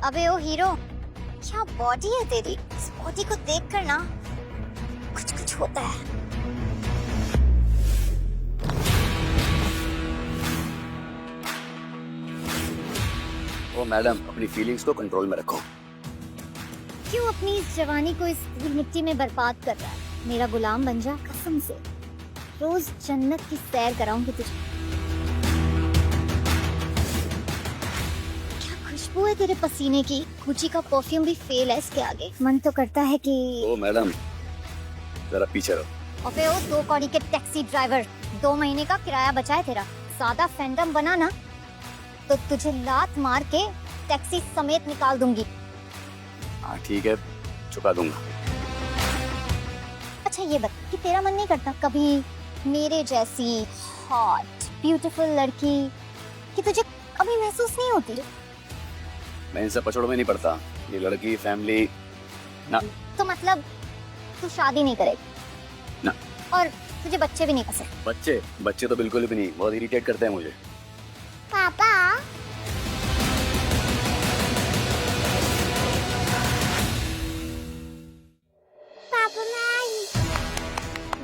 अबे ओ हीरो, क्या बॉडी है तेरी। इस बॉडी को देख कर ना कुछ कुछ होता है। ओ मैडम, अपनी फीलिंग्स को कंट्रोल में रखो। क्यों अपनी इस जवानी को इस धूल मिट्टी में बर्बाद कर रहा है? मेरा गुलाम बन जा, कसम से रोज जन्नत की सैर कराऊंगी तुझे। क्या खुशबू है तेरे पसीने की। गुची का परफ्यूम भी फेल है इसके आगे। मन तो करता है कि ओ मैडम, जरा पीछे रहो। अबे ओ दो कौड़ी के टैक्सी ड्राइवर, 2 महीने का किराया बचा है तेरा। ज्यादा फैंडम बना ना तो तुझे लात मार के टैक्सी समेत निकाल दूंगी। हाँ ठीक है, चुका दूंगा। अच्छा ये बता कि तेरा मन नहीं करता कभी मेरे जैसी हॉट ब्यूटीफुल लड़की कि तुझे कभी महसूस नहीं होती? मैं इनसे पछड़ों में नहीं पड़ता। ये लड़की फैमिली ना। तो मतलब तू शादी नहीं करेगी ना। और तुझे बच्चे भी नहीं पसंद? बच्चे तो बिल्कुल भी नहीं, बहुत इरिटेट करते हैं मुझे। पापा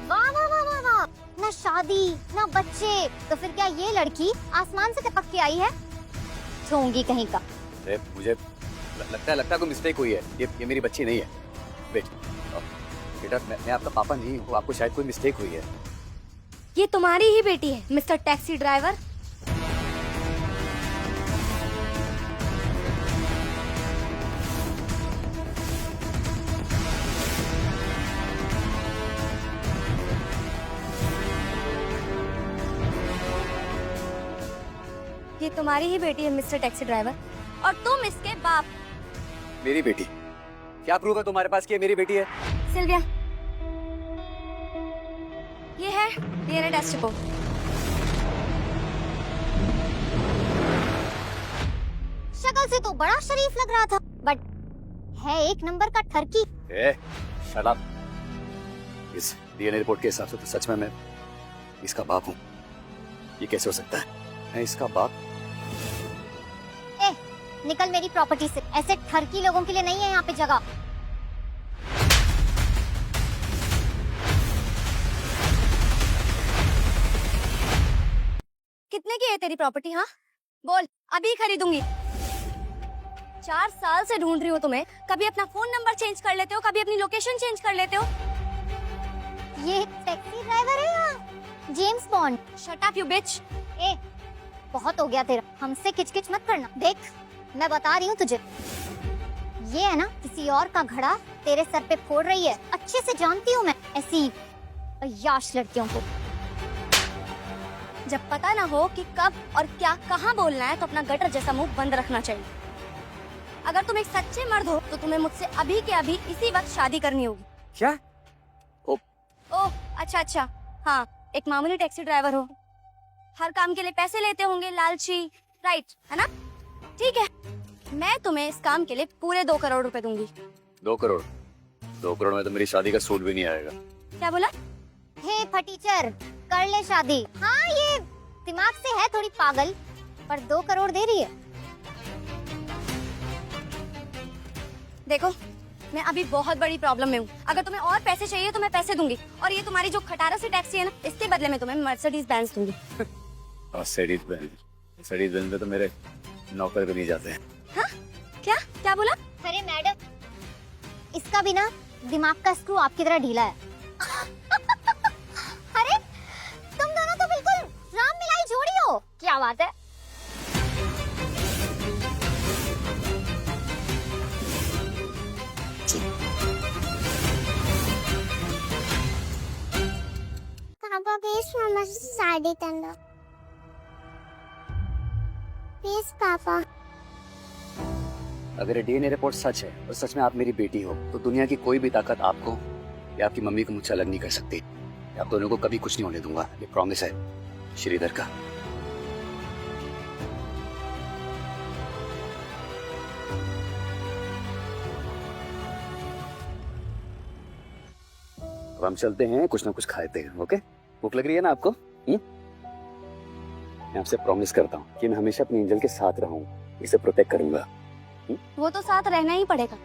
वाह वाह वाह वाह वाह, ना शादी ना बच्चे, तो फिर क्या ये लड़की आसमान से टपक के आई है? छोंगी कहीं का। अरे मुझे लगता है कोई मिस्टेक हुई है। ये मेरी बच्ची नहीं है। वेट बेटा, मैं आपका पापा नहीं हूँ। आपको शायद कोई मिस्टेक हुई है। ये तुम्हारी ही बेटी है मिस्टर टैक्सी ड्राइवर। ये तुम्हारी ही बेटी है मिस्टर टैक्सी ड्राइवर, और तुम इसके बाप। मेरी बेटी? क्या प्रूफ है तुम्हारे पास कि ये मेरी बेटी है? सिल्विया, ये है डीएनए टेस्ट रिपोर्ट। शक्ल से तो बड़ा शरीफ लग रहा था, बट है एक नंबर का ठरकी। Shut up. इस डीएनए रिपोर्ट के हिसाब से तो सच में मैं इसका बाप हूँ। ये कैसे हो सकता है? मैं इसका बाप? निकल मेरी प्रॉपर्टी से। ऐसे ठरकी लोगों के लिए नहीं है यहाँ पे जगह। कितने की है तेरी प्रॉपर्टी? हाँ बोल, अभी खरीदूंगी। 4 साल से ढूंढ रही हूँ तुम्हें। कभी अपना फोन नंबर चेंज कर लेते हो, कभी अपनी लोकेशन चेंज कर लेते हो। ये टैक्सी ड्राइवर है या James bond? Shut up you बिच। बहुत हो गया तेरा, हमसे किचकिच मत करना। देख मैं बता रही हूँ तुझे, ये है ना किसी और का घड़ा तेरे सर पे फोड़ रही है। अच्छे से जानती हूँ मैं ऐसी अय्याश लड़कियों को। जब पता ना हो कि कब और क्या कहाँ बोलना है तो अपना गटर जैसा मुंह बंद रखना चाहिए। अगर तुम एक सच्चे मर्द हो तो तुम्हें मुझसे अभी के अभी इसी वक्त शादी करनी होगी। क्या? ओह अच्छा, हाँ एक मामूली टैक्सी ड्राइवर हो, हर काम के लिए पैसे लेते होंगे, लालची, राइट है ना? ठीक है, मैं तुम्हें इस काम के लिए पूरे 2 करोड़ रुपए दूंगी। 2 करोड़? 2 करोड़ में तो मेरी शादी का सूट भी नहीं आएगा। क्या बोला? हे फटीचर, कर ले शादी। हाँ ये दिमाग से है थोड़ी पागल, पर 2 करोड़ दे रही है। देखो मैं अभी बहुत बड़ी प्रॉब्लम में हूँ। अगर तुम्हें और पैसे चाहिए तो मैं पैसे दूंगी, और ये तुम्हारी जो खटारा सी टैक्सी है ना, इसके बदले में तुम्हें मर्सिडीज बेंज दूंगी। मर्सिडीज बेंज में तो मेरे नौकर भी नहीं जाते हैं। हाँ? क्या बोला? अरे मैडम, इसका भी ना दिमाग का स्क्रू आपकी तरह ढीला है। अरे तुम दोनों तो बिल्कुल राम मिलाई जोड़ी हो। क्या बात है? पापा प्लीज मम्मा से साड़ी तंदो प्लीज पापा। अगर डीएनए रिपोर्ट सच है और सच में आप मेरी बेटी हो तो दुनिया की कोई भी ताकत आपको या आपकी मम्मी को मुझसे अलग नहीं कर सकती। आप दोनों को कभी कुछ नहीं होने दूंगा, ये प्रॉमिस है श्रीधर का। अब हम चलते हैं, कुछ ना कुछ खाते हैं। ओके? भूख लग रही है ना आपको? मैं आपसे प्रॉमिस करता हूँ कि मैं हमेशा अपने एंजल के साथ रहूंगा, इसे प्रोटेक्ट करूंगा। वो तो साथ रहना ही पड़ेगा।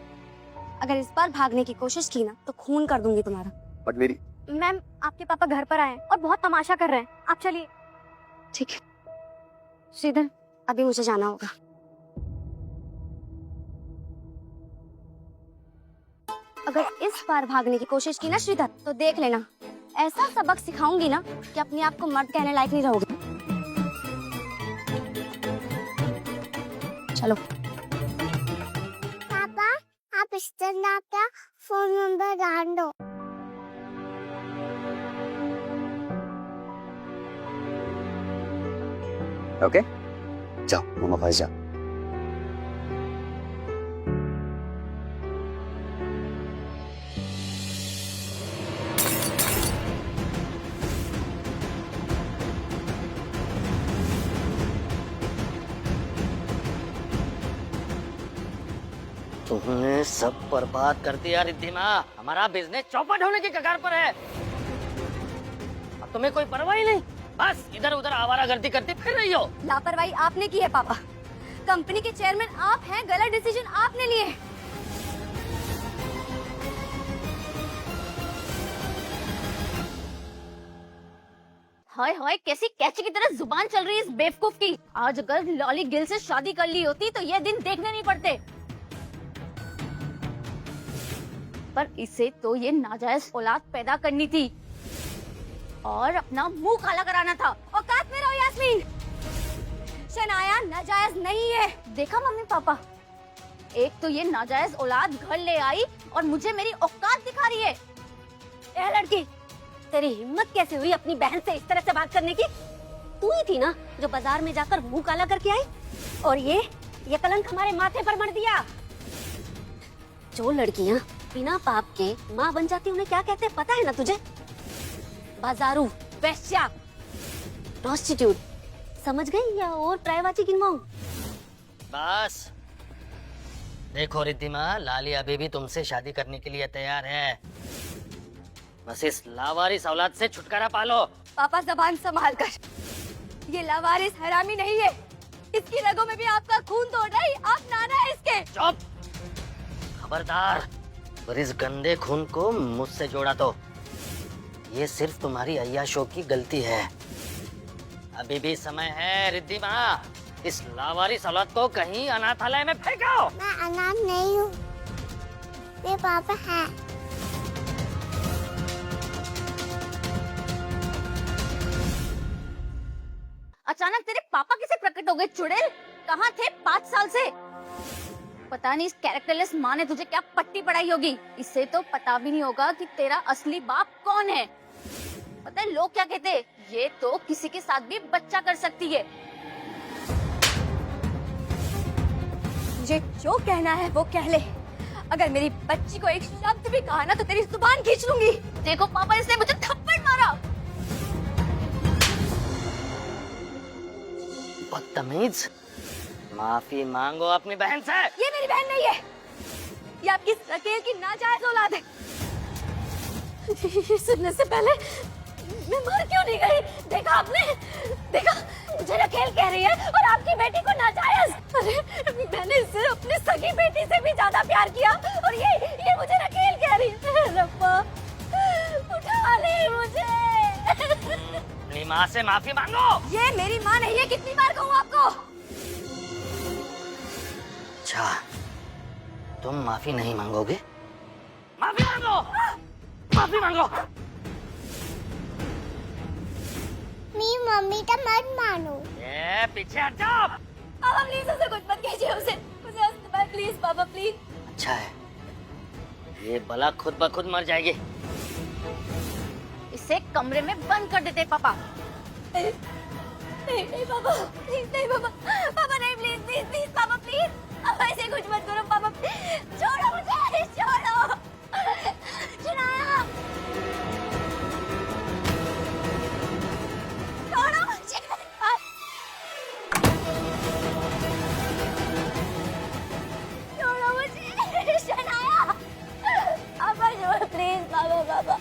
अगर इस बार भागने की कोशिश की ना तो खून कर दूंगी तुम्हारा। बट मेरी मैम, आपके पापा घर पर आए हैं और बहुत तमाशा कर रहे हैं, आप चलिए। ठीक है श्रीधर, अभी मुझे जाना होगा। अगर इस बार भागने की कोशिश की ना श्रीधर, तो देख लेना ऐसा सबक सिखाऊंगी ना कि अपने आप को मर्द कहने लायक नहीं रहोगे। चलो। पापा, आप स्टैंड का फोन नंबर डाल दो। ओके, जाओ मम्मा पास जाओ। तुमने सब बर्बाद कर दिया रिद्धिमा। हमारा बिजनेस चौपट होने की कगार पर है। अब तुम्हें कोई परवाह ही नहीं, बस इधर उधर आवारागर्दी करती फिर रही हो। लापरवाही आपने की है पापा। कंपनी के चेयरमैन आप हैं, गलत डिसीजन आपने लिए। हाय हाय, कैसी कैची की तरह जुबान चल रही है इस बेवकूफ की। आज अगर लॉली गिल से शादी कर ली होती तो ये दिन देखने नहीं पड़ते। पर इसे तो ये नाजायज औलाद पैदा करनी थी और अपना मुंह काला कराना था। औकात में रहो यास्मीन। शनाया नाजायज नहीं है। देखा मम्मी पापा, एक तो ये नाजायज औलाद घर ले आई और मुझे मेरी औकात दिखा रही है। ए लड़की, तेरी हिम्मत कैसे हुई अपनी बहन से इस तरह से बात करने की? तू ही थी ना जो बाजार में जाकर मुंह काला करके आई और ये कलंक हमारे माथे पर मर दिया। जो लड़कियां बिना पाप के माँ बन जाती उन्हें क्या कहते हैं पता है ना तुझे? बाजारू, वेश्या, प्रोस्टिट्यूट। समझ गई या और प्रायवाची गिनवाऊं? बस देखो रिद्धिमा, लाली अभी भी तुमसे शादी करने के लिए तैयार है। बस इस लावारिस औलाद से छुटकारा पालो। पापा जबान संभाल कर। ये लावारिस हरामी नहीं है। इसकी रगों में भी आपका खून दौड़ रहा है। आप नाना है इसके। चुप, खबरदार। पर इस गंदे खून को मुझसे जोड़ा तो ये सिर्फ तुम्हारी अय्याशों की गलती है। अभी भी समय है रिद्धिमा। इस लावारिस औलाद को कहीं अनाथालय में फेंको। मैं अनाथ नहीं हूँ, मेरे पापा हैं। अचानक तेरे पापा कैसे प्रकट हो गए चुड़ैल? कहाँ थे 5 साल से? पता नहीं इस कैरेक्टरलेस माँ ने तुझे क्या पट्टी पढ़ाई होगी। इसे तो पता भी नहीं होगा कि तेरा असली बाप कौन है। पता है लोग क्या कहते हैं? ये तो किसी के साथ भी बच्चा कर सकती है। मुझे जो कहना है वो कह ले। अगर मेरी बच्ची को एक शब्द भी कहा ना तो तेरी जुबान खींच लूंगी। देखो पापा, इसने मुझे थप्पड़ मारा। बदतमीज, माफी मांगो अपनी बहन से। ये मेरी बहन नहीं है, ये आपकी रकेल की नाजायज औलाद है। सुनने से पहले मैं मर क्यों नहीं गई? देखा आपने? देखा, मुझे रकेल कह रही है और आपकी बेटी को नाजायज। अरे मैंने इससे अपनी सगी बेटी से भी ज्यादा प्यार किया और ये मुझे रकेल कह रही है। रब्बा, उठा ले मुझे। अपनी माँ से माफी मांगो। ये मेरी माँ नहीं है, कितनी बार कहूँ आपको? अच्छा, तुम माफी नहीं मांगोगे? माफी मांगो, माफी मांगो। मेरी मम्मी का मत मानो। ये पीछे हट जाओ। पापा प्लीज उसे कुछ मत कीजिए, उसे प्लीज पापा प्लीज। अच्छा है, ये बला खुद ब खुद मर जाएगी। इसे कमरे में बंद कर देते पापा। नहीं नहीं पापा, प्लीज नहीं पापा, पापा नहीं, प्लीज प्लीज प्लीज पापा प्लीज। अब ऐसे कुछ मत करो पापा, छोड़ो मुझे, छोड़ो। शनाया, छोड़ो मुझे। छोड़ो मुझे शनाया। पापा छोड़ो प्लीज पापा, पापा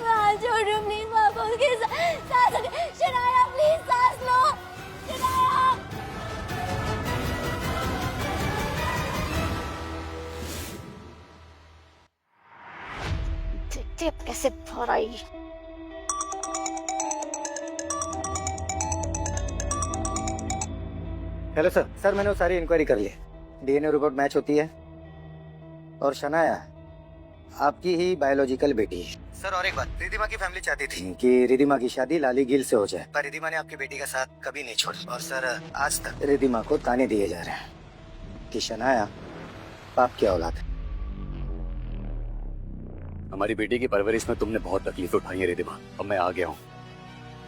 मैं छोड़ो प्लीज पापा। उसके सांस शनाया, प्लीज सांस लो शनाया। टेप कैसे बाहर आई? Hello sir. सर मैंने वो सारी इंक्वायरी कर ली। डीएनए रिपोर्ट मैच होती है और शनाया आपकी ही बायोलॉजिकल बेटी है। सर और एक बात, रिधिमा की फैमिली चाहती थी कि रिधिमा की शादी लाली गिल से हो जाए, पर रिधिमा ने आपकी बेटी का साथ कभी नहीं छोड़ा। और सर आज तक रिधिमा को ताने दिए जा रहे हैं कि शनाया बाप की औलाद है। हमारी बेटी की परवरिश में तुमने बहुत तकलीफ उठाई है रिधिमा। अब मैं आ गया हूँ।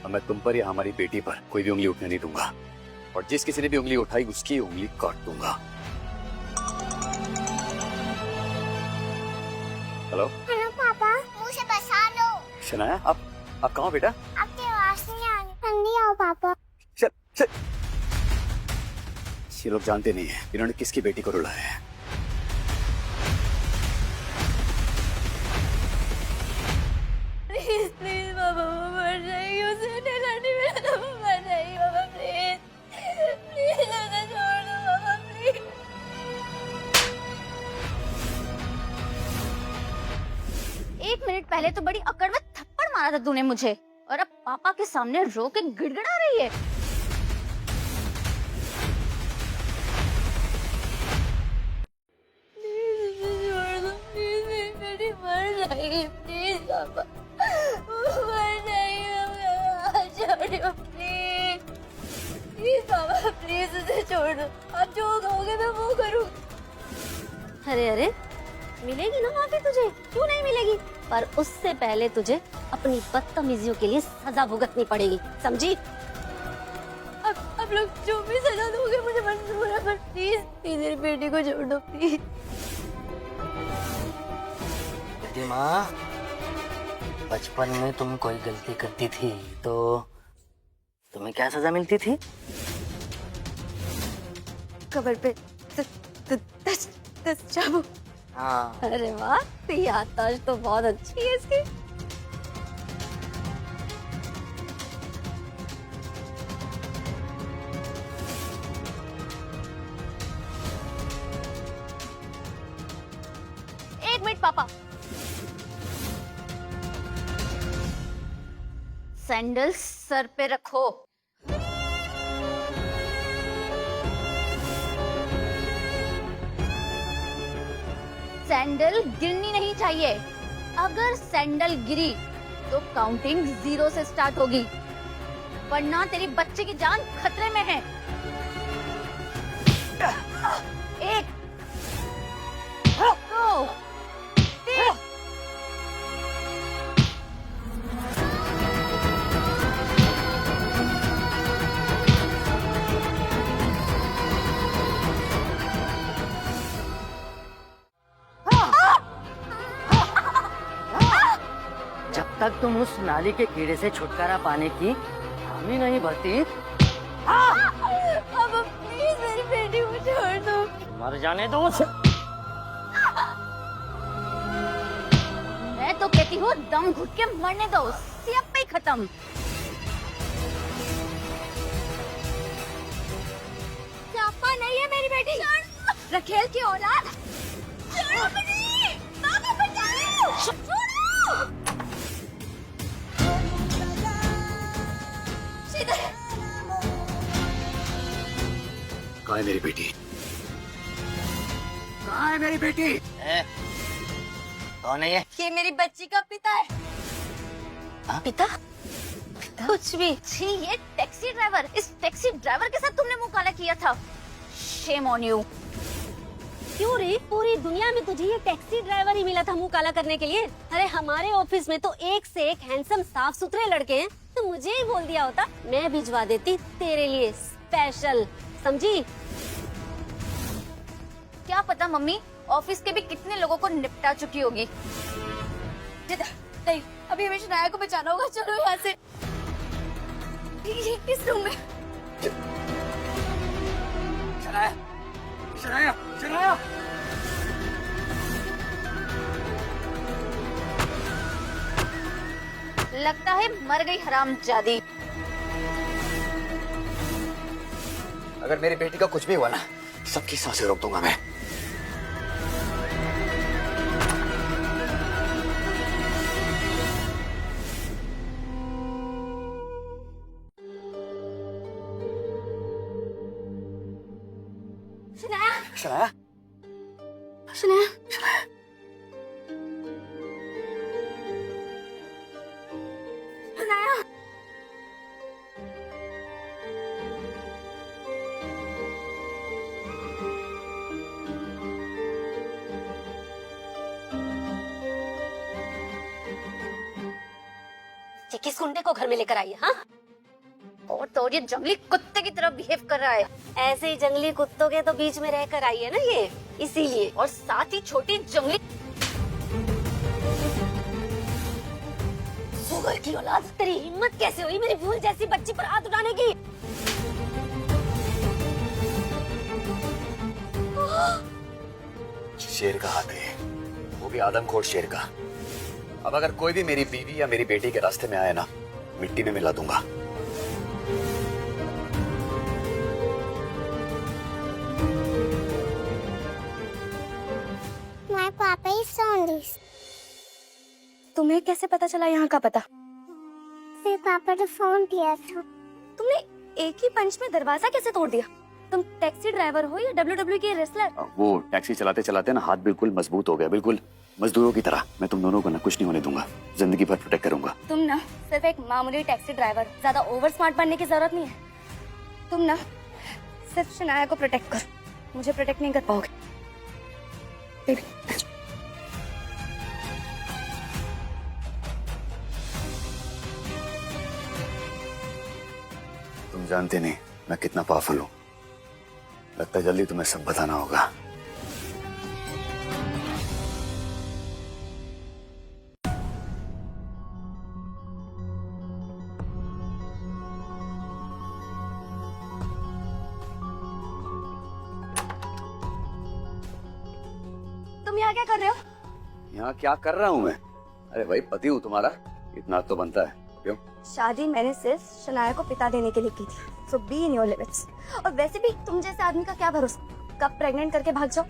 अब मैं तुम पर या हमारी बेटी पर कोई भी उंगली उठने नहीं दूंगा, और जिस किसी ने भी उंगली उठाई उसकी उंगली काट दूंगा। हेलो हेलो पापा, मुझे बचा लो। शनाया, आप कहाँ हो बेटा? आपकी आवाज नहीं आ रही। जल्दी आओ पापा। चल चल। ये लोग जानते नहीं है इन्होंने किसकी बेटी को रुलाया है। प्लीज प्लीज पापा, वो मर जाएगी, उसे ठिकाने में तो वो मर जाएगी पापा, प्लीज प्लीज उसे छोड़ दो पापा, प्लीज। एक मिनट पहले तो बड़ी अकड़ में थप्पड़ मारा था तूने मुझे, और अब पापा के सामने रो के गिड़गिड़ा रही है। प्लीज उसे छोड़ दो, प्लीज मेरी बेटी मर जाएगी, प्लीज पापा, वो मर जाएगी, छोड़ो प्लीज, प्लीज पापा, प्लीज उसे छोड़ दो। आप जो कहोगे मैं वो करूँ। अरे अरे, मिलेगी ना माफी तुझे, क्यों नहीं मिलेगी? पर उससे पहले तुझे अपनी बदतमीजियों के लिए सजा भुगतनी पड़ेगी, समझी? अब लोग जो भी सजा दोगे मुझे मंजूर है, पर प्लीज मेरी बेटी को छोड़ दो प्लीज। रिधिमा, बचपन में तुम कोई गलती करती थी तो तुम्हें क्या सजा मिलती थी? कबर पे चाबुक। हाँ। अरे वाह, तेरी याददाश्त तो बहुत अच्छी है इसकी। एक मिनट पापा, सैंडल सर पे रखो। सैंडल गिरनी नहीं चाहिए। अगर सैंडल गिरी तो काउंटिंग 0 से स्टार्ट होगी, वरना तेरी बच्चे की जान खतरे में है। 1 2 3। जब तक तुम उस नाली के कीड़े से छुटकारा पाने की हामी नहीं भरती, अब प्लीज मेरी बेटी को छोड़ दो। मर जाने दो। मैं तो कहती हूँ दम घुट के मरने दो, सिर्फ पे ही खत्म। चापा नहीं है मेरी बेटी, रखेल की औलाद। छोड़ो मुझे, पापा बचाओ, छोड़ो। कहाँ है मेरी बेटी? कहाँ है मेरी बेटी? कौन है ये? ये मेरी बच्ची का पिता है। हाँ? पिता? कुछ भी। छी, ये टैक्सी ड्राइवर, इस टैक्सी ड्राइवर के साथ तुमने मुंह काला किया था। Shame on you. क्यों रे, पूरी दुनिया में तुझे ये टैक्सी ड्राइवर ही मिला था मुंह काला करने के लिए? अरे हमारे ऑफिस में तो एक से एक हैंडसम साफ सुथरे लड़के हैं, तो मुझे ही बोल दिया होता, मैं भिजवा देती तेरे लिए स्पेशल, समझी? क्या पता मम्मी ऑफिस के भी कितने लोगों को निपटा चुकी होगी। नहीं, अभी हमें शनाया को बचाना होगा। चलो यहाँ से, इस रूम में। शनाया, शनाया, शनाया। लगता है मर गई हरामजादी। अगर मेरी बेटी का कुछ भी हुआ ना, सबकी सांसें रोक दूंगा मैं। शनाया शनाया शनाया ये किस गुंडे को घर में लेकर आई है? हाँ, और तो और ये जंगली कुत्ते की तरह बिहेव कर रहा है। ऐसे ही जंगली कुत्तों के तो बीच में रहकर आई है ना ये, इसीलिए। और साथ ही छोटी जंगली सुअर की औलाद, तेरी हिम्मत कैसे हुई मेरी फूल जैसी बच्ची पर हाथ उठाने की? शेर का हाथ है, वो भी आदमखोर शेर का। अब अगर कोई भी मेरी बीवी या मेरी बेटी के रास्ते में आए ना, मिट्टी में मिला दूंगा। My papa is on this. तुम्हें कैसे पता चला यहाँ का पता? फिर पापा ने फोन किया था। तुमने एक ही पंच में दरवाजा कैसे तोड़ दिया? तुम टैक्सी ड्राइवर हो या WWE के रेसलर? वो टैक्सी चलाते चलाते ना हाथ बिल्कुल मजबूत हो गया, बिल्कुल मजदूरों की तरह। मैं तुम दोनों को ना कुछ नहीं होने दूंगा, जिंदगी भर प्रोटेक्ट करूंगा। तुम ना सिर्फ एक मामूली टैक्सी ड्राइवर, ज्यादा ओवर स्मार्ट बनने की जरूरत नहीं है। तुम ना सिर्फ शनाया को प्रोटेक्ट करो, मुझे प्रोटेक्ट नहीं कर पाओगे। बेबी तुम जानते नहीं मैं कितना पावरफुल हूँ। लगता है जल्दी तुम्हें सब बताना होगा। तुम यहाँ क्या कर रहे हो? यहाँ क्या कर रहा हूँ मैं? अरे भाई पति हूँ तुम्हारा, इतना तो बनता है। क्यों? शादी मैंने सिर्फ शनाया को पिता देने के लिए की थी, सो बी इन योर लिमिट्स। और वैसे भी तुम जैसे आदमी का क्या भरोसा, कब प्रेग्नेंट करके भाग जाओ।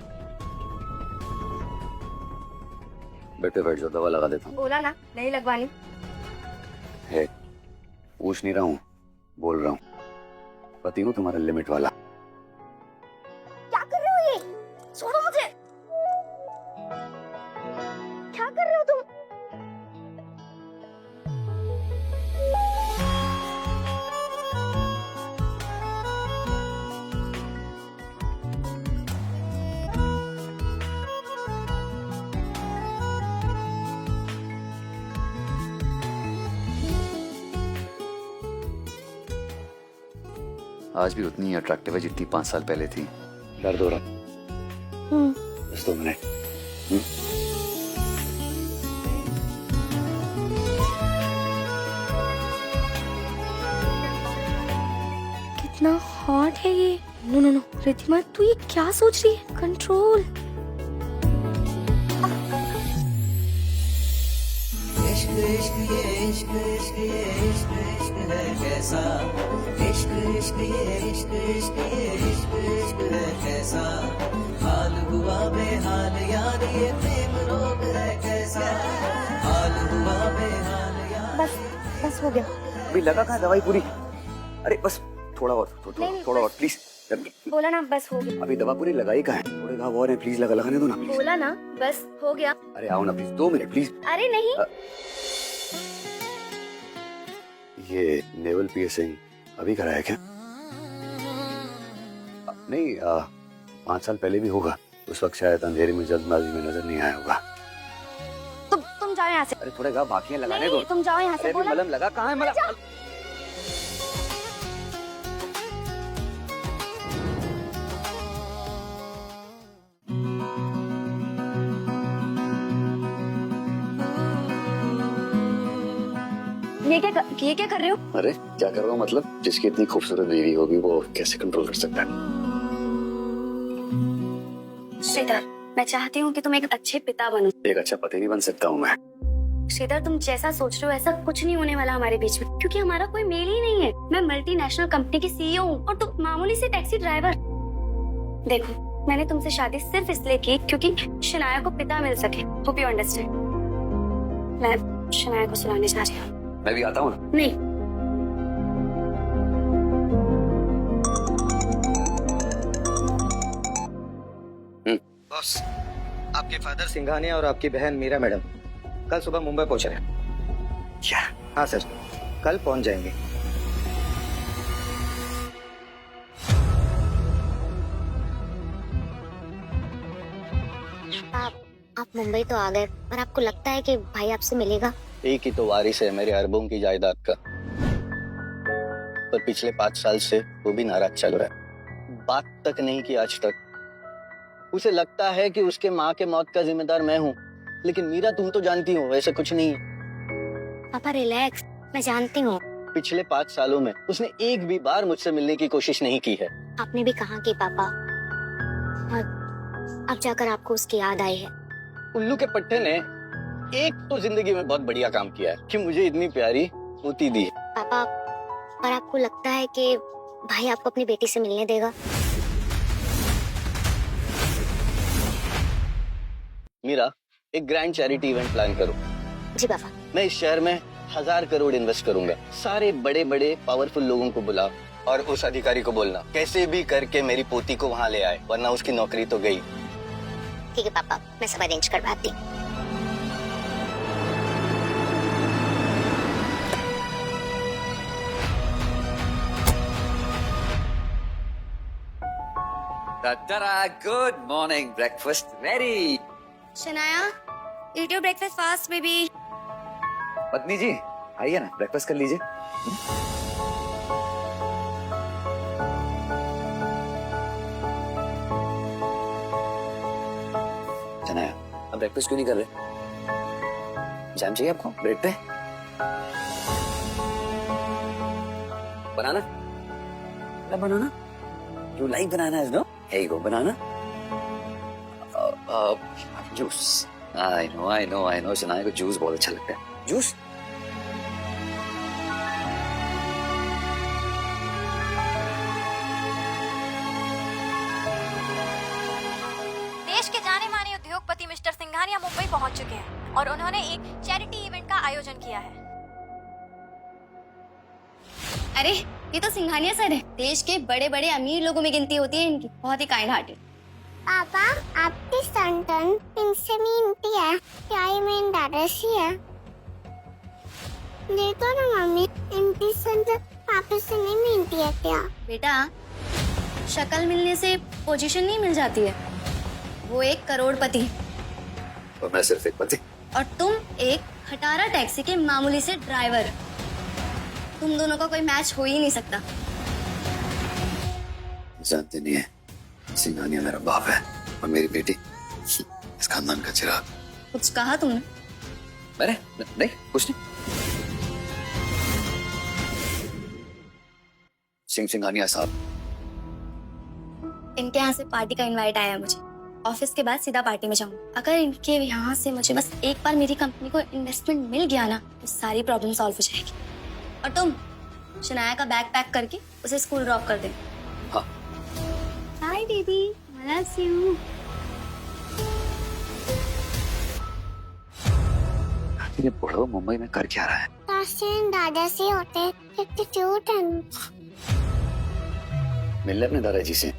बेटे बैठ जाओ, दवा लगा देता हूँ। बोला ना नहीं लगवानी। है, पूछ नहीं रहा हूँ, बोल रहा हूँ। पति हूँ तुम्हारा लिमिट वाला। क्या कर रहे हो ये? छोड़ो मुझे। क्या कर रहे हो तुम? आज भी उतनी ही अट्रैक्टिव है जितनी 5 साल पहले थी। दर्द हो रहा? बस 2 मिनट। कितना हॉट है ये। नो नो नो रिद्धिमा, तू ये क्या सोच रही है? कंट्रोल। इश्क इश्क ये इश्क इश्क ये इश्क इश्क है कैसा, इश्क इश्क ये इश्क इश्क ये इश्क इश्क है कैसा, हाल हुआ बेहाल यार ये प्रेम रोग है कैसा, हाल हुआ बेहाल यार। बस हो गया। अभी लगा कहाँ दवाई पूरी? अरे बस थोड़ा और, थोड़ा और प्लीज। बोला ना बस हो गया। अभी दवा पूरी लगाई कहाँ है? थोड़े घाव और हैं, प्लीज लगाने दो ना। बोला ना बस हो गया। अरे आओ ना प्लीज, 2 मिनट प्लीज। अरे नहीं। ये नेवल पियर्सिंग अभी कराया क्या? नहीं 5 साल पहले भी होगा। उस वक्त शायद अंधेरे में जल्दबाजी में नजर नहीं आया होगा। तुम जाओ यहाँ से। अरे थोड़े घाव बाकी लगाने दो। तुम जाओ यहाँ से। अरे मलम लगा कहाँ है? मलम ये क्या कर रहे हो? अरे क्या कर रहा हूँ मतलब? जिसकी इतनी खूबसूरत बीवी होगी वो कैसे कंट्रोल कर सकता है? श्रीधर, मैं चाहती हूँ कि तुम एक अच्छे पिता बनो। एक अच्छा पति नहीं बन सकता हूँ मैं। श्रीधर, तुम जैसा सोच रहे हो ऐसा कुछ नहीं होने वाला हमारे बीच में, क्योंकि हमारा कोई मेल ही नहीं है। मैं मल्टीनेशनल कंपनी की CEO हूँ और तुम मामूली से टैक्सी ड्राइवर। देखो, मैंने तुमसे शादी सिर्फ इसलिए की क्योंकि शनाया को पिता मिल सके। Hope you understand. मैं शनाया को सुनाने जा रही हूँ। मैं भी आता हूँ ना। नहीं, बॉस, आपके फादर सिंघानिया और आपकी बहन मीरा मैडम कल सुबह मुंबई पहुंच रहे हैं। क्या? हाँ सर, कल पहुंच जाएंगे। आप मुंबई तो आ गए, पर आपको लगता है कि भाई आपसे मिलेगा? एक ही तो वारिस है मेरे अरबों की जायदाद का, पर पिछले 5 साल से वो भी नाराज चल रहा है। बात तक नहीं की आज तक। उसे लगता है कि उसके माँ के मौत का जिम्मेदार मैं हूँ, लेकिन मीरा तुम तो जानती हो ऐसा कुछ नहीं है। पापा रिलैक्स, मैं जानती हूँ। पिछले 5 सालों में उसने एक भी बार मुझसे मिलने की कोशिश नहीं की है। आपने भी कहा कि पापा, और अब जाकर आपको उसकी याद आई है। उल्लू के पट्टे ने एक तो जिंदगी में बहुत बढ़िया काम किया है कि मुझे इतनी प्यारी मोती दी है। पापा, पर आपको लगता है कि भाई आपको अपनी बेटी से मिलने देगा? मीरा, एक ग्रैंड चैरिटी इवेंट प्लान करो। जी पापा। मैं इस शहर में 1000 करोड़ इन्वेस्ट करूंगा। सारे बड़े बड़े पावरफुल लोगों को बुला और उस अधिकारी को बोलना कैसे भी करके मेरी पोती को वहाँ ले आए, वरना उसकी नौकरी तो गई। ठीक है पापा, मैं सब अरेंज करवाती हूँ। Good morning, breakfast ready. Shanaya, eat your breakfast fast, baby. पत्नी जी आइए ना, ब्रेकफास्ट कर लीजिए। जनाया, अब ब्रेकफास्ट क्यों नहीं कर रहे? जैम चाहिए आपको ब्रेड पे? बनाना? बनाना? You like bananas, no? Here you go, banana. Juice. I know. Shanaya को जूस बहुत अच्छा लगता है। जूस? देश के जाने माने उद्योगपति मिस्टर सिंघानिया मुंबई पहुंच चुके हैं और उन्होंने एक चैरिटी इवेंट का आयोजन किया है। अरे ये तो सिंघानिया सर है, देश के बड़े बड़े अमीर लोगों में गिनती होती है इनकी, बहुत ही काइंड हार्टेड। पापा, आपकी संतान इनसे मिलती है क्या? ये मेरी दादाजी है। देखो ना मम्मी, इनकी संतान पापा से नहीं मिलती है क्या? बेटा, शक्ल मिलने से पोजीशन नहीं मिल जाती है। वो एक करोड़पति है और मैं सिर्फ एक पति। और तुम एक खटारा टैक्सी के मामूली से ड्राइवर। तुम दोनों का कोई मैच हो ही नहीं सकता। जानते नहीं है, सिंघानिया मेरा बाप है और मेरी बेटी इस खानदान का चिराग। कुछ कहा तुमने? मैंने नहीं, कुछ नहीं। सिंघानिया साहब, इनके यहाँ से पार्टी का इनवाइट आया है मुझे। ऑफिस के बाद सीधा पार्टी में जाऊंगी। अगर इनके यहाँ से मुझे बस एक बार मेरी कंपनी को इन्वेस्टमेंट मिल गया ना, तो सारी प्रॉब्लम सॉल्व हो जाएगी। और तुम शनाया का बैग पैक करके उसे स्कूल ड्रॉप कर दे। हाँ। Hi baby, I love you. ये बुढ़ो मुंबई में कर क्या रहा है? दादाजी होते कितने क्यूट हैं। मिल ले अपने दादाजी से।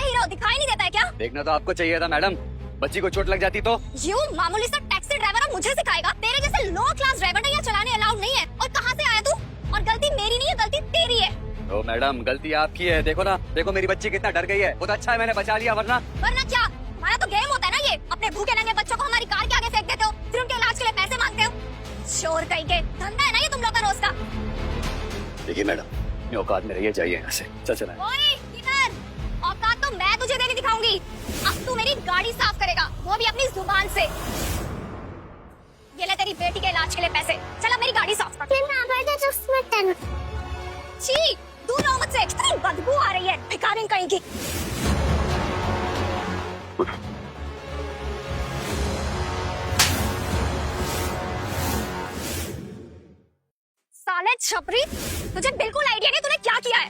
हीरो दिखाई नहीं देता है क्या? देखना तो आपको चाहिए था मैडम, बच्ची को चोट लग जाती तो। यू मामूली सा टैक्सी ड्राइवर और मुझे सिखाएगा? तेरे जैसे लो क्लास ड्राइवर ना यहाँ चलाने अलाउड नहीं है। और कहाँ से आया तू? और गलती मेरी नहीं है, गलती तेरी है। ओ मैडम, गलती आपकी है। देखो ना, देखो मेरी बच्ची कितना डर गई है। बहुत अच्छा है मैंने बचा लिया, वरना क्या? हमारा तो गेम होता है ना ये। अपने भूखे नंगे बच्चों को हमारी कार के आगे फेंक देते हो, फिर उनके इलाज के लिए पैसे मांगते हो। चोर कहीं के, धंधा है ना ये तुम लोग का रोज का। देखिए मैडम, अपनी औकात में रहिए, जाइए यहाँ से। चल ओए किधर? औकात तो मैं तुझे देनी दिखाऊंगी। अब तू मेरी गाड़ी साफ करेगा, वो भी अपनी जुबान से। ये ले तेरी बेटी के इलाज के लिए पैसे। चल अब मेरी गाड़ी साफ कर। छी, दूर रहो मुझसे, कितनी बदबू आ रही है भिखारिन कहीं की। साले छपरी, तुझे बिल्कुल आइडिया नहीं तूने क्या किया है।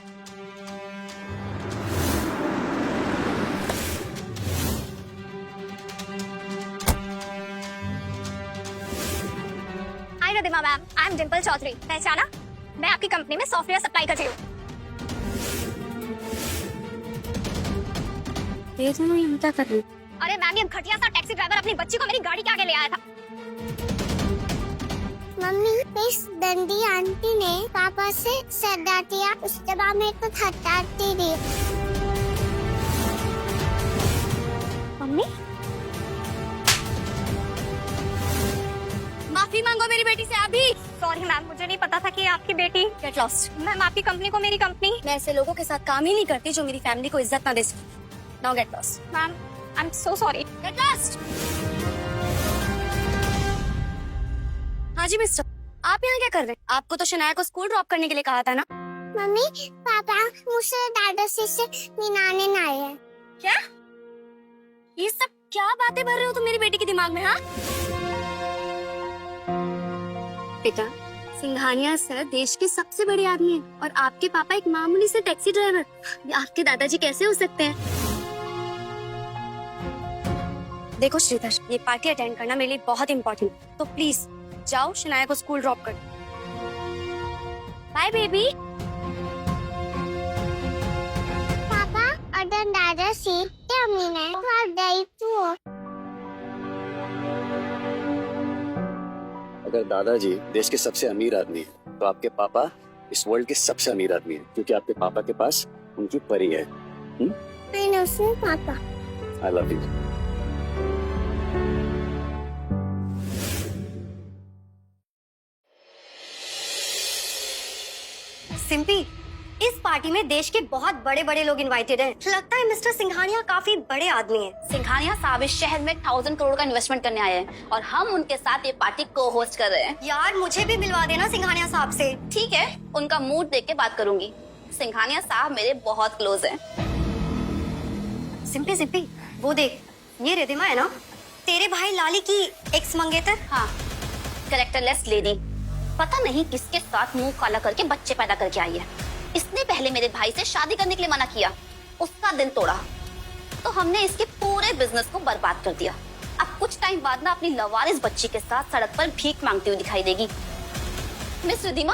Hi Riddhima ma'am, I am Dimple Chaudhary, पहचाना? मैं आपकी कंपनी में सॉफ्टवेयर सप्लाई करती हूँ। क्या कर रही? अरे मैम, ये घटिया सा टैक्सी ड्राइवर अपनी बच्ची को मेरी गाड़ी के आगे ले आया था। मम्मी, इस दंडी आंटी ने पापा से सर डांट दिया, उसके बाद मेरे को थप्पड़ती दी। मम्मी, माफी मांगो मेरी बेटी से अभी। सॉरी मैम, मुझे नहीं पता था कि आपकी बेटी। Get lost. मैम, आपकी कंपनी को मेरी कंपनी। मैं ऐसे लोगों के साथ काम ही नहीं करती जो मेरी फैमिली को इज्जत ना दे सके। Now get lost. Ma'am, I am so sorry. Get lost. हाँ जी मिस्टर, आप यहाँ क्या कर रहे हैं? आपको तो शनाया को स्कूल ड्रॉप करने के लिए कहा था ना? मम्मी, पापा मुझसे दादाजी से मिलाने ना आए हैं। क्या? ये सब क्या बातें भर रहे हो तुम मेरी बेटी के दिमाग में? हाँ बेटा, सिंघानिया सर देश के सबसे बड़े आदमी हैं और आपके पापा एक मामूली से टैक्सी ड्राइवर। आपके दादाजी कैसे हो सकते हैं? देखो श्रीधर, ये पार्टी अटेंड करना मेरे लिए बहुत इम्पोर्टेंट, तो प्लीज जाओ शनाया को स्कूल ड्रॉप कर। Bye baby. पापा और दादाजी क्या मिले? अगर दादाजी देश के सबसे अमीर आदमी है तो आपके पापा इस वर्ल्ड के सबसे अमीर आदमी है, क्योंकि आपके पापा के पास उनकी परी है। I love you, पापा। I love you. सिंपी, इस पार्टी में देश के बहुत बड़े बड़े लोग इनवाइटेड हैं। लगता है मिस्टर सिंघानिया काफी बड़े आदमी हैं। सिंघानिया साहब इस शहर में 1000 करोड़ का इन्वेस्टमेंट करने आए हैं और हम उनके साथ ये पार्टी को होस्ट कर रहे हैं। यार मुझे भी मिलवा देना सिंघानिया साहब से। ठीक है, उनका मूड देख के बात करूंगी। सिंघानिया साहब मेरे बहुत क्लोज हैं। सिंपी सिंपी, वो देख, ये रिद्धिमा है ना, तेरे भाई लाली की एक्स मंगेतर। हाँ, कैरेक्टरलेस लेडी, पता नहीं किसके साथ मुंह काला करके बच्चे पैदा करके आई है। इसने पहले मेरे भाई से शादी करने के लिए मना किया, उसका दिल तोड़ा, तो हमने इसके पूरे बिजनेस को बर्बाद कर दिया। अब कुछ टाइम बाद ना अपनी लवारिस बच्ची के साथ सड़क पर भीख मांगती हुई दिखाई देगी। मिस रिद्धिमा,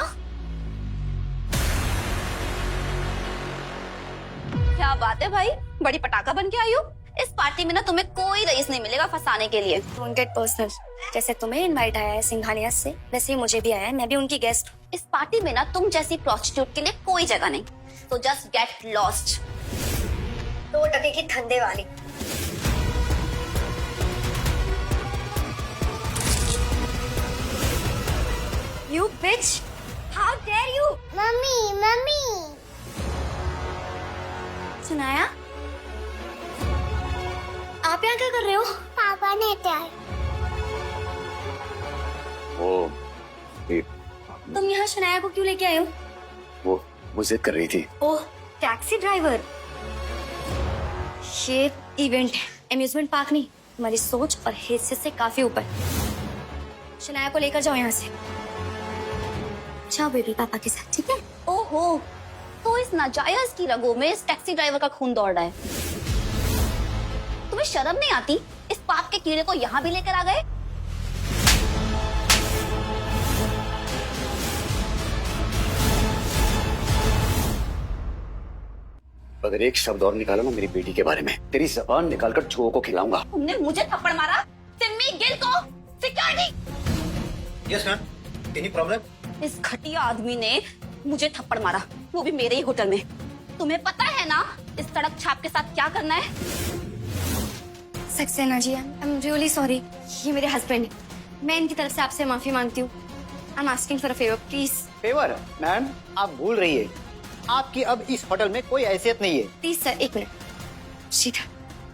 क्या बात है भाई, बड़ी पटाखा बन के आई हो। इस पार्टी में ना तुम्हें कोई रईस नहीं मिलेगा फंसाने के लिए। Don't get personal. जैसे तुम्हें इनवाइट आया है सिंघानिया से, वैसे ही मुझे भी आया है, मैं भी उनकी गेस्ट। इस पार्टी में ना तुम जैसी प्रोस्टिट्यूट के लिए कोई जगह नहीं, तो जस्ट गेट लॉस्ट। 2 टके की धंधे वाली। You bitch! How dare you! Mummy, सुनाया, आप यहाँ क्या कर रहे हो? पापा ने क्या? वो तुम यहाँ शनाया को क्यों लेके आए हो? वो जिद कर रही थी। ओह, टैक्सी ड्राइवर। ये इवेंट है, अम्यूजमेंट पार्क नहीं। तुम्हारी सोच और हैसियत से काफी ऊपर। शनाया को लेकर जाओ यहाँ से। जाओ बेबी पापा के साथ, ठीक है? ओहो, तो इस नाजायज की रगों में इस टैक्सी ड्राइवर का खून दौड़ रहा है। तुम्हें शर्म नहीं आती? इस पाप के कीड़े को यहाँ भी लेकर आ गए। अगर एक शब्द और निकाला ना मेरी बेटी के बारे में, तेरी जबान निकालकर चूहों को खिलाऊंगा। तुमने मुझे थप्पड़ मारा, सिम्मी गिल को। Security. Yes ma'am, any problem? इस घटिया आदमी ने मुझे थप्पड़ मारा, वो भी मेरे ही होटल में। तुम्हें पता है ना इस सड़क छाप के साथ क्या करना है? Saxena ji, I am really sorry. ये मेरे हस्बैंड है, मैं इनकी तरफ से आपसे माफी मांगती हूँ। I am asking for a favour, please. Favour? Ma'am, आप भूल रही है, आपकी अब इस होटल में कोई हैसियत नहीं है। Please sir, 1 minute. सीधा,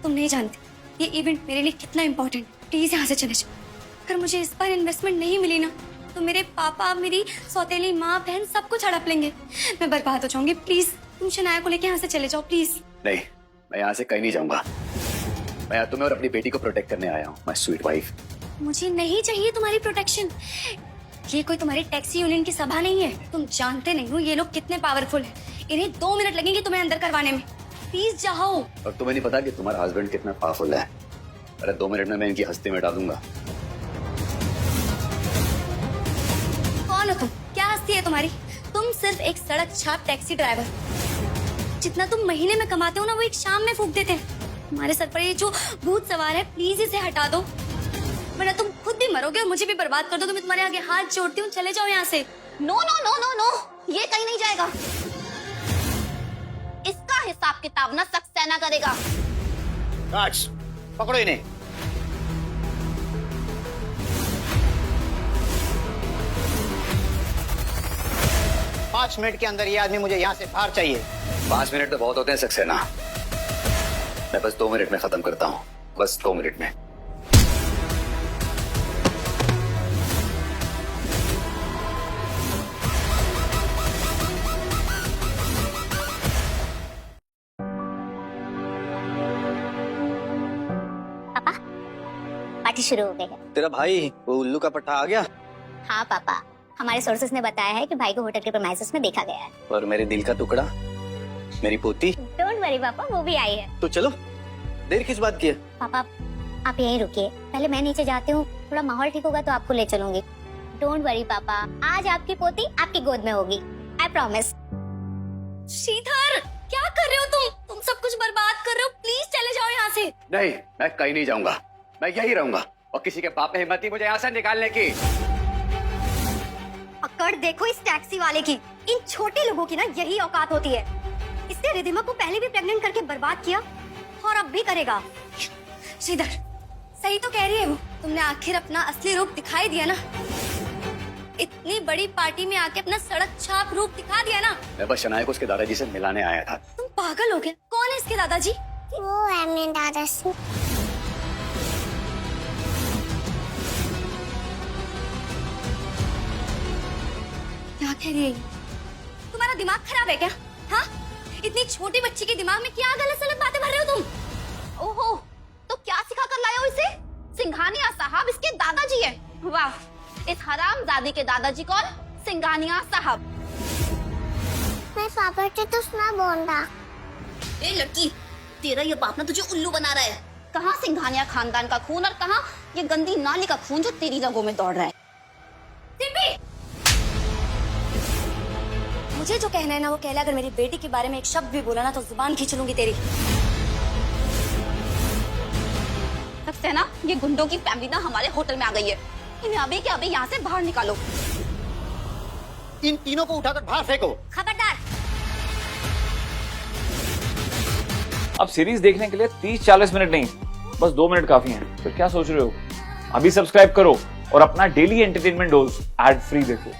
तुम नहीं जानते ये इवेंट मेरे लिए कितना इम्पोर्टेंट। प्लीज यहाँ से चले जाओ। अगर मुझे इस बार इन्वेस्टमेंट नहीं मिली ना, तो मेरे पापा, मेरी सौतेली माँ, बहन सब कुछ हड़प लेंगे। मैं बर्बाद हो जाऊंगी। प्लीज तुम शनाया को लेके यहाँ से चले जाओ, प्लीज। नहीं, मैं यहाँ से कहीं नहीं जाऊंगा। मैं यहाँ तुम्हें और अपनी बेटी को प्रोटेक्ट करने आया हूँ, माय स्वीट वाइफ। मुझे नहीं चाहिए तुम्हारी प्रोटेक्शन। ये कोई तुम्हारी टैक्सी यूनियन की सभा नहीं है। तुम जानते नहीं हो ये लोग कितने पावरफुल हैं। इन्हें 2 मिनट लगेंगे तुम्हें अंदर करवाने में। प्लीज जाओ। और तुम्हें नहीं पता कि तुम्हारा हस्बैंड कितना पावरफुल है। अरे 2 मिनट में मैं इनकी हस्ती मिटा दूंगा। कौन हो तुम? क्या हस्ती है तुम्हारी? तुम सिर्फ एक सड़क छाप टैक्सी ड्राइवर। जितना तुम महीने में कमाते हो ना, वो एक शाम में फूंक देते हैं। तुम्हारे सर पर ये जो भूत सवार है, प्लीज इसे हटा दो, वरना तुम खुद भी मरोगे और मुझे भी बर्बाद कर दोगे। मैं तुम्हारे आगे हाथ जोड़ती हूँ, चले जाओ यहाँ से। No no no no no, ये कहीं नहीं जाएगा। इसका हिसाब किताब ना सक्सेना करेगा। गार्ड्स, पकड़ो इन्हें। पाँच मिनट के अंदर ये आदमी मुझे यहाँ से बाहर चाहिए। 5 मिनट तो बहुत होते हैं सक्सेना। मैं बस 2 मिनट में खत्म करता हूँ, बस 2 मिनट में। पार्टी शुरू हो गई है। तेरा भाई वो उल्लू का पट्टा आ गया? हाँ पापा, हमारे सोर्सेस ने बताया है कि भाई को होटल के प्रीमाइसेस में देखा गया है। और मेरे दिल का टुकड़ा, मेरी पोती? डोंट वरी पापा, वो भी आई है। तो चलो, देर किस बात की है? पापा आप यहीं रुकिए, पहले मैं नीचे जाती हूँ, थोड़ा माहौल ठीक होगा तो आपको ले चलूंगी। डोंट वरी पापा, आज आपकी पोती आपकी गोद में होगी, आई प्रॉमिस। श्रीधर, क्या कर रहे हो तुम? तुम सब कुछ बर्बाद कर रहे हो। प्लीज चले जाओ यहाँ से। नहीं, मैं कहीं नहीं जाऊंगा, मैं यही रहूंगा। और किसी के बाप में हिम्मत नहीं मुझे यहाँ से निकालने की। अकड़ देखो इस टैक्सी वाले की। इन छोटे लोगों की ना यही औकात होती है। इसने रिधिमा को पहले भी प्रेग्नेंट करके बर्बाद किया और अब भी करेगा। श्रीधर, सही तो कह रही है वो। तुमने आखिर अपना असली रूप दिखाई दिया ना। इतनी बड़ी पार्टी में आके अपना सड़क छाप रूप दिखा दिया ना। मैं बस शनाया को उसके दादाजी से मिलाने आया था। तुम पागल हो गए। कौन है इसके दादाजी? वो है मेरे दादाजी। क्या कह रही है? तुम्हारा दिमाग खराब है क्या? हाँ, इतनी छोटी बच्ची के दिमाग में क्या गलत सलत बातें भर रहे हो तुम? ओहो, तो क्या सिखा कर लाए हो इसे? सिंघानिया साहब इसके दादाजी है। वाह, इस हरामजादी के दादाजी कौन? सिंघानिया साहब। मैं पापा से तो सुना बोल रहा। ए लड़की, तेरा ये बाप ना तुझे उल्लू बना रहा है। कहाँ सिंघानिया खानदान का खून और कहाँ ये गंदी नाली का खून जो तेरी रगों में दौड़ रहा है। सिंबी! मुझे जो कहना है ना वो कह ले। अगर मेरी बेटी के बारे में एक शब्द भी बोला ना तो जुबान खींच लूंगी तेरी। सक्सेना, ये गुंडों की फैमिली ना हमारे होटल में आ गई है। इन्हें अभी के अभी यहाँ से बाहर निकालो। इन तीनों को उठाकर बाहर फेंको। खबरदार। अब सीरीज देखने के लिए 30-40 मिनट नहीं, बस 2 मिनट काफी हैं। तो क्या सोच रहे हो? अभी सब्सक्राइब करो और अपना daily entertainment dose ad free देखो।